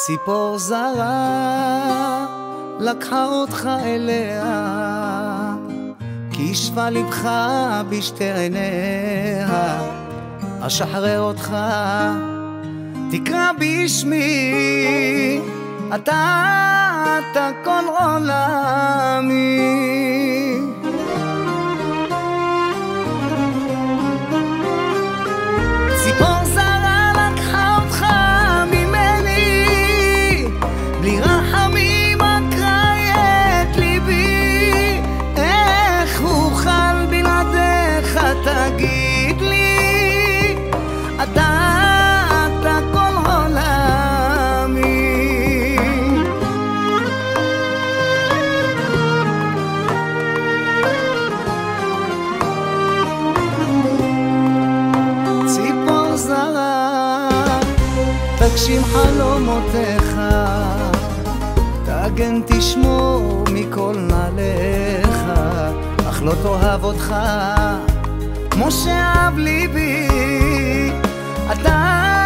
ציפור זרה לקחה אותך אליה, כי ישבה לבך בשתי עיניה. אשחרר אותך, תקרא בשמי, אתה כל עולמי. ציפור זרה לקחה אותך ממני, בלי רחמים עקרה את ליבי. איך אוכל בלעדיך תגיד לי, אתה כל עולמי. ציפור זרה תגשים חלומותיך, תגן תשמור מכל נעליך, אך לא תאהב אותך כמו שאהב ליבי. אתה